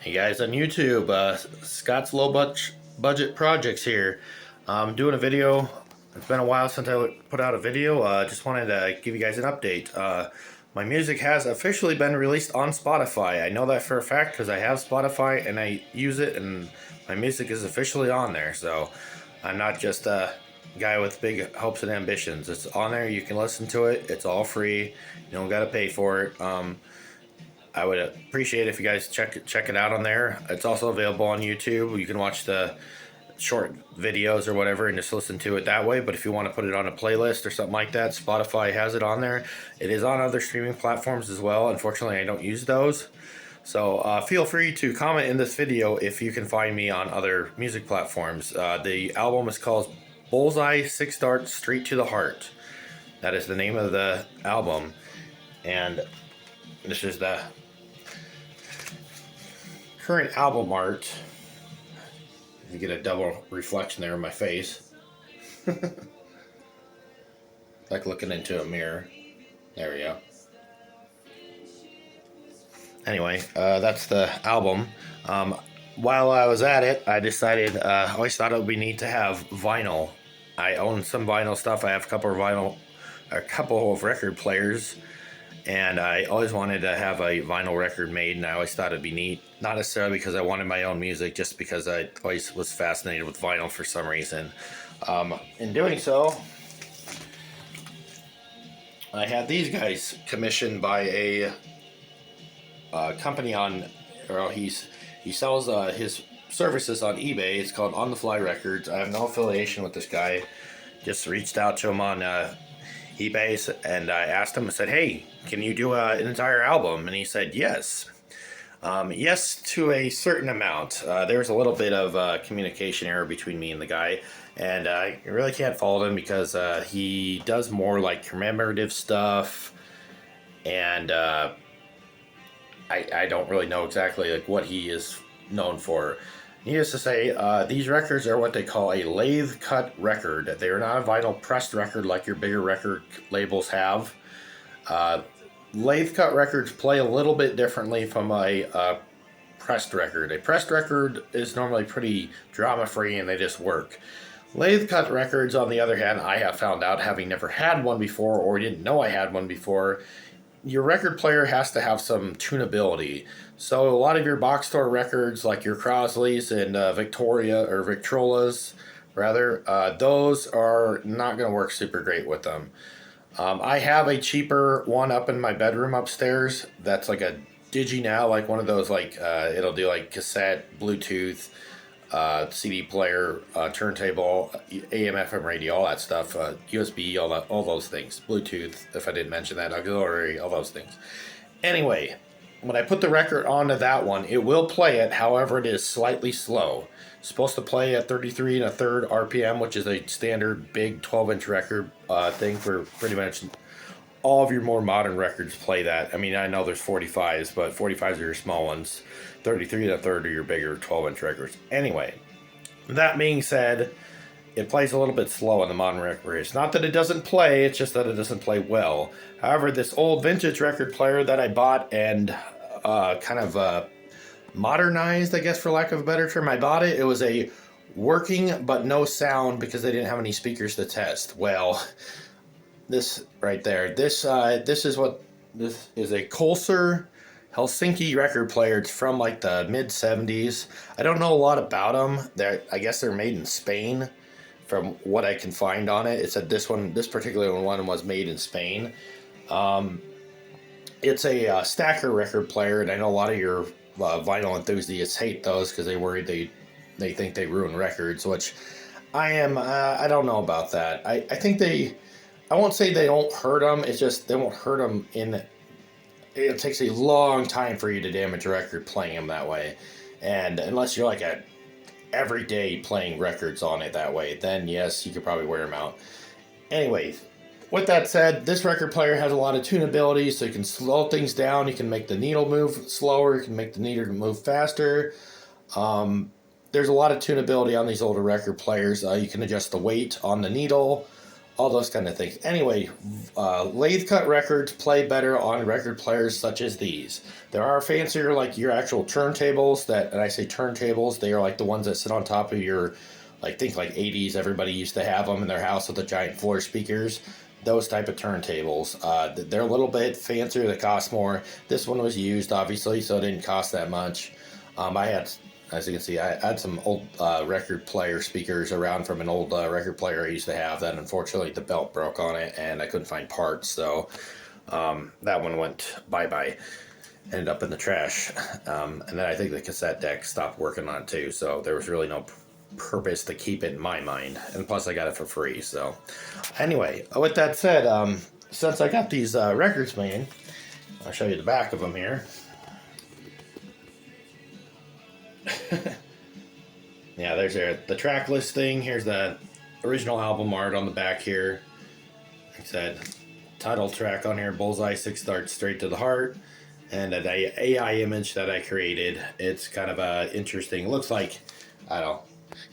Hey guys on YouTube, Scott's Low Budget Projects here. I'm doing a video. It's been a while since I put out a video. Just wanted to give you guys an update. My music has officially been released on Spotify. I know that for a fact because I have Spotify and I use it, and my music is officially on there. So I'm not just a guy with big hopes and ambitions. It's on there. You can listen to it. It's all free. You don't got to pay for it. I would appreciate if you guys check it out on there. It's also available on YouTube. You can watch the short videos or whatever and just listen to it that way. But if you want to put it on a playlist or something like that, Spotify has it on there. It is on other streaming platforms as well. Unfortunately, I don't use those. So feel free to comment in this video if you can find me on other music platforms. The album is called Bullseye, 6 Darts Straight to the Heart. That is the name of the album. And this is the current album art. You get a double reflection there in my face. Like looking into a mirror. There we go. Anyway, that's the album. While I was at it, I decided, I always thought it would be neat to have vinyl. I own some vinyl stuff. I have a couple of record players. And I always wanted to have a vinyl record made, and I always thought it'd be neat. Not necessarily because I wanted my own music, just because I always was fascinated with vinyl for some reason. In doing so, I had these guys commissioned by a company he sells his services on eBay. It's called On the Fly Records. I have no affiliation with this guy. Just reached out to him on eBay, and I asked him, I said, hey, can you do an entire album? And he said yes. Yes, to a certain amount. There was a little bit of communication error between me and the guy, and I really can't fault him because he does more like commemorative stuff, and I don't really know exactly like what he is known for. Needless to say, these records are what they call a lathe cut record. They are not a vinyl pressed record like your bigger record labels have. Lathe cut records play a little bit differently from a pressed record. A pressed record is normally pretty drama free and they just work. Lathe cut records, on the other hand, I have found out, having never had one before or didn't know I had one before, your record player has to have some tunability. So a lot of your box store records, like your Crosleys and Victrolas, those are not going to work super great with them. I have a cheaper one up in my bedroom upstairs. That's like a DigiNow, like one of those, like it'll do like cassette, Bluetooth, CD player, turntable, AM, FM radio, all that stuff, USB, all those things, Bluetooth, if I didn't mention that, auxiliary, all those things. Anyway, when I put the record onto that one, it will play it, however it is slightly slow. It's supposed to play at 33 1/3 RPM, which is a standard big 12-inch record thing for pretty much all of your more modern records play that. I mean, I know there's 45s, but 45s are your small ones. 33 1/3 are your bigger 12-inch records. Anyway, that being said, it plays a little bit slow on the modern record. It's not that it doesn't play, it's just that it doesn't play well. However, this old vintage record player that I bought and modernized, I guess for lack of a better term, I bought it. It was a working but no sound because they didn't have any speakers to test. Well, this right there, this is a Colser Helsinki record player. It's from like the mid 70s. I don't know a lot about them. I guess they're made in Spain from what I can find on it. It said this particular one was made in Spain. It's a stacker record player, and I know a lot of your vinyl enthusiasts hate those because they think they ruin records, which I don't know about that. I think I won't say they don't hurt them, it's just they won't hurt them it takes a long time for you to damage a record playing them that way. And unless you're like a everyday playing records on it that way, then yes, you could probably wear them out. Anyways, with that said, this record player has a lot of tunability, so you can slow things down, you can make the needle move slower, you can make the needle move faster. There's a lot of tunability on these older record players. You can adjust the weight on the needle, all those kind of things. Anyway, lathe cut records play better on record players such as these. There are fancier, like your actual turntables that, and I say turntables, they are like the ones that sit on top of your, like think like 80s, everybody used to have them in their house with the giant floor speakers. Those type of turntables. They're a little bit fancier, they cost more. This one was used, obviously, so it didn't cost that much. I had, as you can see, I had some old record player speakers around from an old record player I used to have that unfortunately the belt broke on it and I couldn't find parts, so that one went bye-bye. Ended up in the trash. And then I think the cassette deck stopped working on it too, so there was really no purpose to keep it in my mind. And plus I got it for free, so. Anyway, with that said, since I got these records made, I'll show you the back of them here. Yeah, there's the track listing. Here's the original album art on the back here. Like I said, title track on here, Bullseye, 6 Darts Straight to the Heart. And an AI image that I created. It's kind of interesting. It looks like, I don't know,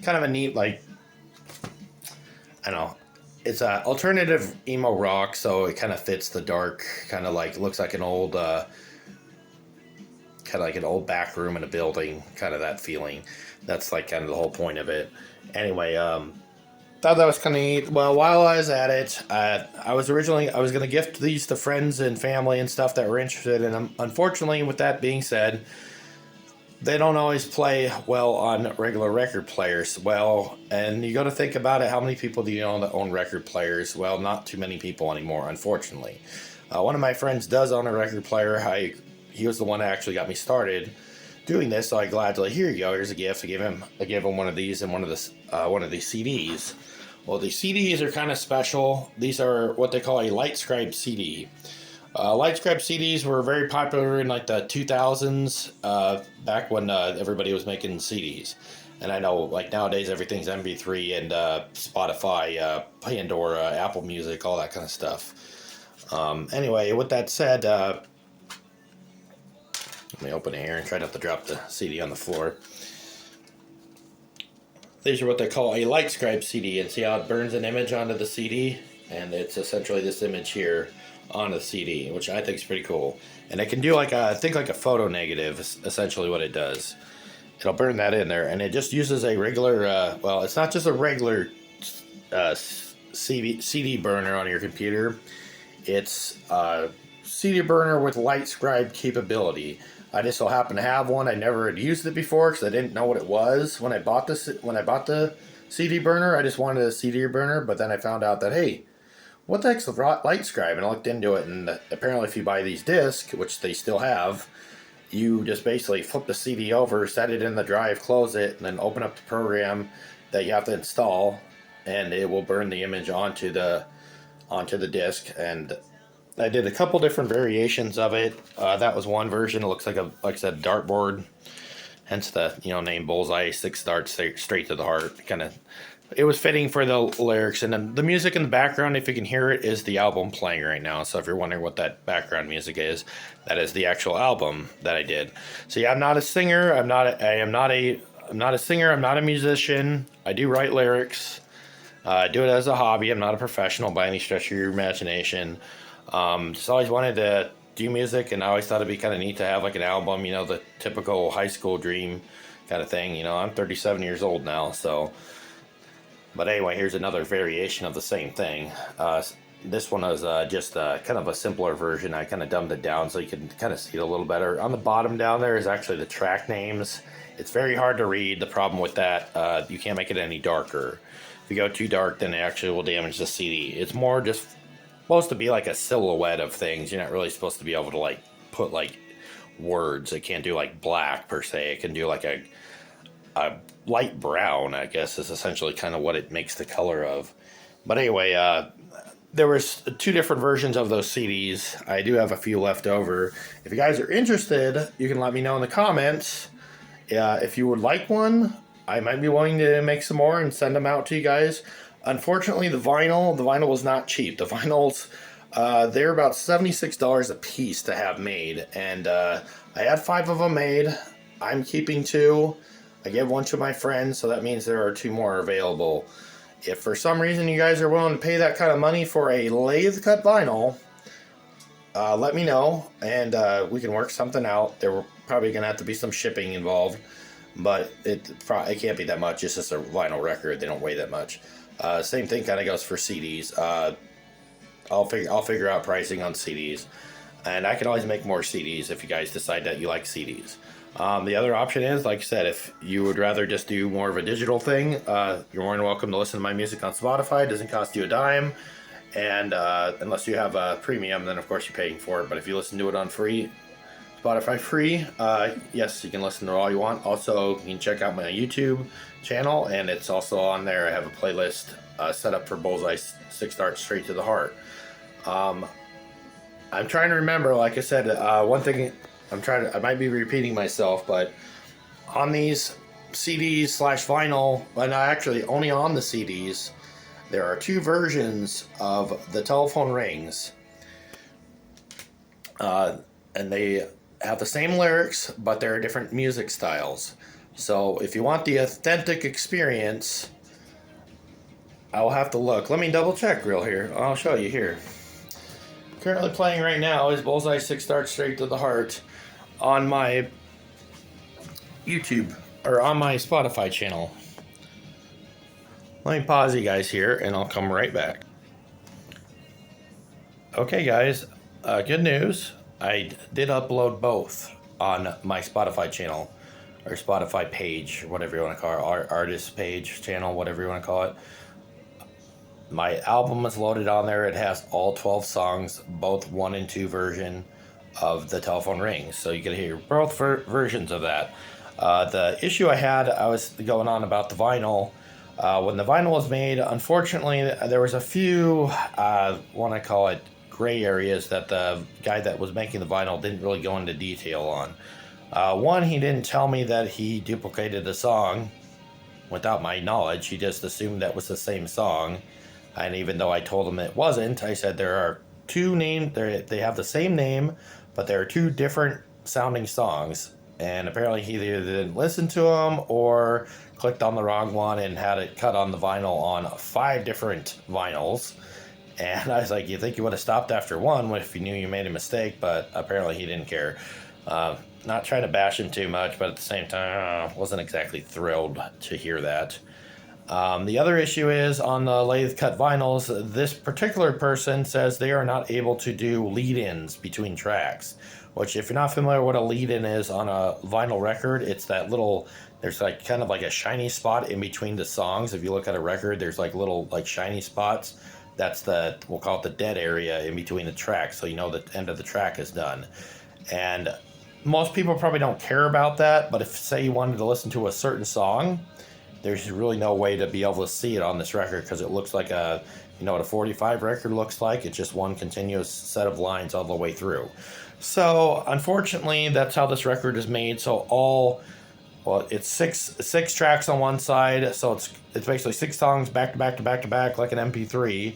kind of a neat, like, I don't know. It's a alternative emo rock, so it kind of fits the dark, kind of like, looks like an old, kind of like an old back room in a building, kind of that feeling. That's like kind of the whole point of it. Anyway, thought that was kind of neat. Well, while I was at it, I was going to gift these to friends and family and stuff that were interested in them. Unfortunately, with that being said, they don't always play well on regular record players. Well, and you got to think about it. How many people do you know that own record players? Well, not too many people anymore, unfortunately. One of my friends does own a record player. He was the one that actually got me started doing this, so I gladly, here you go, here's a gift. I gave him one of these and one of these CDs. Well, the CDs are kind of special. These are what they call a light scribe CD. Light scribe CDs were very popular in like the 2000s, back when everybody was making CDs. And I know, like nowadays, everything's MP3 and Spotify, Pandora, Apple Music, all that kind of stuff. Anyway, with that said, let me open it here and try not to drop the CD on the floor. These are what they call a light scribe CD, and see how it burns an image onto the CD? And it's essentially this image here on the CD, which I think is pretty cool. And it can do like I think like a photo negative, essentially what it does. It'll burn that in there, and it just uses a regular, well, it's not just a regular CD burner on your computer. It's a CD burner with light scribe capability. I just so happen to have one. I never had used it before because I didn't know what it was when I bought the CD burner. I just wanted a CD burner, but then I found out that, hey, what the heck's the light scribe? And I looked into it, and apparently if you buy these discs, which they still have, you just basically flip the CD over, set it in the drive, close it, and then open up the program that you have to install, and it will burn the image onto the disc. And I did a couple different variations of it. That was one version. It looks like I said, dartboard. Hence the name Bullseye, 6 darts straight to the heart. It was fitting for the lyrics, and then the music in the background, if you can hear it, is the album playing right now. So if you're wondering what that background music is, that is the actual album that I did. So yeah, I'm not a singer. I'm not a singer. I'm not a musician. I do write lyrics. I do it as a hobby. I'm not a professional by any stretch of your imagination. Just always wanted to do music, and I always thought it'd be kind of neat to have like an album, the typical high school dream kind of thing. I'm 37 years old now, so. But anyway, here's another variation of the same thing. This one is just kind of a simpler version. I kind of dumbed it down so you can kind of see it a little better. On the bottom down there is actually the track names. It's very hard to read. The problem with that, you can't make it any darker. If you go too dark, then it actually will damage the CD. It's more just supposed to be like a silhouette of things. You're not really supposed to be able to like put like words. It can't do like black per se. It can do like a light brown, I guess, is essentially kind of what it makes the color of. But anyway, there was 2 different versions of those CDs. I do have a few left over. If you guys are interested, you can let me know in the comments. If you would like one, I might be willing to make some more and send them out to you guys. Unfortunately, the vinyl was not cheap. The vinyls, they're about $76 a piece to have made. And I had 5 of them made. I'm keeping 2. I gave one to my friend, so that means there are 2 more available. if for some reason you guys are willing to pay that kind of money for a lathe cut vinyl, let me know, and we can work something out. There probably gonna have to be some shipping involved, but it can't be that much. It's just a vinyl record; they don't weigh that much. Same thing kind of goes for CDs. I'll figure out pricing on CDs, and I can always make more CDs if you guys decide that you like CDs. The other option is, like I said, if you would rather just do more of a digital thing, you're more than welcome to listen to my music on Spotify. It doesn't cost you a dime. And unless you have a premium, then of course you're paying for it. But if you listen to it on free, Spotify free, yes, you can listen to it all you want. Also, you can check out my YouTube channel, and it's also on there. I have a playlist set up for Bullseye 6 Darts Straight to the Heart. I'm trying to remember, like I said, one thing I might be repeating myself, but on these CDs / vinyl, but actually only on the CDs, there are 2 versions of the Telephone Rings, and they have the same lyrics, but they're different music styles. So if you want the authentic experience, I'll have to look. Let me double check real here. I'll show you here. Currently playing right now is Bullseye 6 Darts Straight to the Heart on my YouTube, or on my Spotify channel. Let me pause you guys here, and I'll come right back. Okay, guys, good news. I did upload both on my Spotify channel, or Spotify page, whatever you want to call it, our artist page, channel, whatever you want to call it. My album is loaded on there. It has all 12 songs, both 1 and 2 version of the Telephone Rings. So you can hear both versions of that. The issue I was going on about the vinyl. When the vinyl was made, unfortunately, there was a few, want to call it, gray areas that the guy that was making the vinyl didn't really go into detail on. One, he didn't tell me that he duplicated the song without my knowledge. He just assumed that was the same song. And even though I told him it wasn't, I said there are 2 names, they have the same name, but there are 2 different sounding songs. And apparently he either didn't listen to them or clicked on the wrong one and had it cut on the vinyl on 5 different vinyls. And I was like, you think you would have stopped after one if you knew you made a mistake? But apparently he didn't care. Not trying to bash him too much, but at the same time, wasn't exactly thrilled to hear that. The other issue is on the lathe cut vinyls, this particular person says they are not able to do lead-ins between tracks, which if you're not familiar with what a lead-in is on a vinyl record, it's that little, there's like kind of like a shiny spot in between the songs. If you look at a record, there's like little like shiny spots. That's we'll call it the dead area in between the tracks, so you know the end of the track is done. And most people probably don't care about that, but if say you wanted to listen to a certain song, there's really no way to be able to see it on this record because it looks like what a 45 record looks like. It's just one continuous set of lines all the way through. So unfortunately, that's how this record is made. So it's six tracks on one side, so it's basically 6 songs back to back to back to back like an MP3.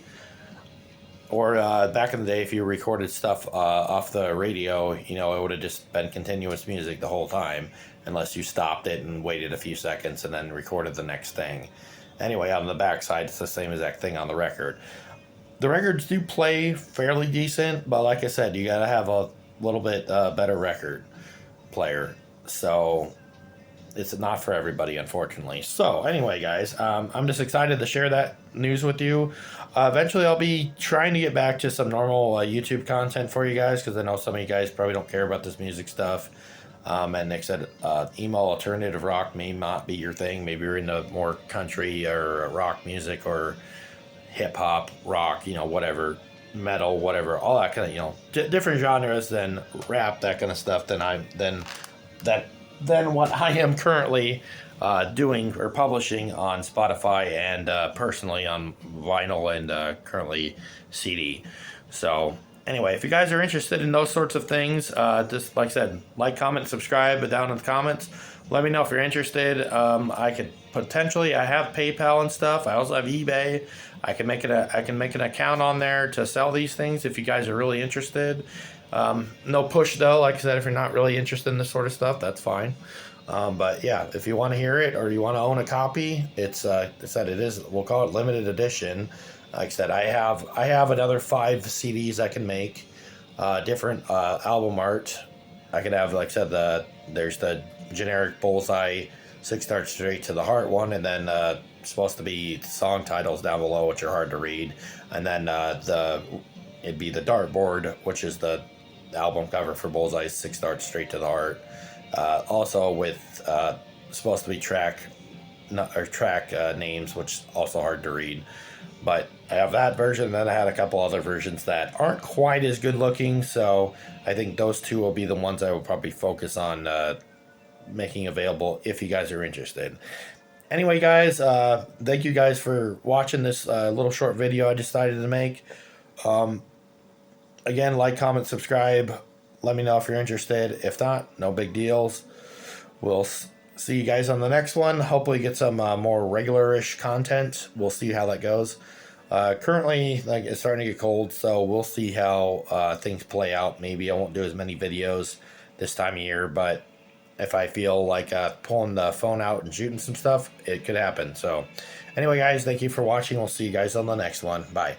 Or back in the day, if you recorded stuff off the radio, it would have just been continuous music the whole time, unless you stopped it and waited a few seconds and then recorded the next thing. Anyway, on the backside, it's the same exact thing on the record. The records do play fairly decent, but like I said, you got to have a little bit better record player. So it's not for everybody, unfortunately. So anyway, guys, I'm just excited to share that news with you. Eventually, I'll be trying to get back to some normal YouTube content for you guys, because I know some of you guys probably don't care about this music stuff. And like I said, emo alternative rock may not be your thing. Maybe you're into more country or rock music or hip-hop, rock, whatever, metal, whatever, all that kind of, different genres than rap, that kind of stuff, than what I am currently doing or publishing on Spotify and personally on vinyl and currently CD. So anyway, if you guys are interested in those sorts of things, just like I said, like, comment, subscribe down in the comments. Let me know if you're interested. I have PayPal and stuff. I also have eBay. I can make an account on there to sell these things if you guys are really interested. No push though. Like I said, if you're not really interested in this sort of stuff, that's fine. But yeah, if you want to hear it or you want to own a copy, it's said it is. We'll call it limited edition. Like I said, I have another 5 CDs I can make, different album art. I could have, like I said, there's the generic Bullseye 6 Star Straight to the Heart one, and then supposed to be song titles down below, which are hard to read, and then it'd be the dartboard, which is the album cover for Bullseye 6 Star Straight to the Heart. Also with supposed to be track names, which is also hard to read. But I have that version, and then I had a couple other versions that aren't quite as good looking, so I think those 2 will be the ones I will probably focus on making available if you guys are interested. Anyway, guys, thank you guys for watching this little short video I decided to make. Again, like, comment, subscribe. Let me know if you're interested. If not, no big deals. We'll see you guys on the next one. Hopefully get some more regular-ish content. We'll see how that goes. Currently, like, it's starting to get cold, so we'll see how things play out. Maybe I won't do as many videos this time of year, but if I feel like pulling the phone out and shooting some stuff, it could happen. So anyway, guys, thank you for watching. We'll see you guys on the next one. Bye.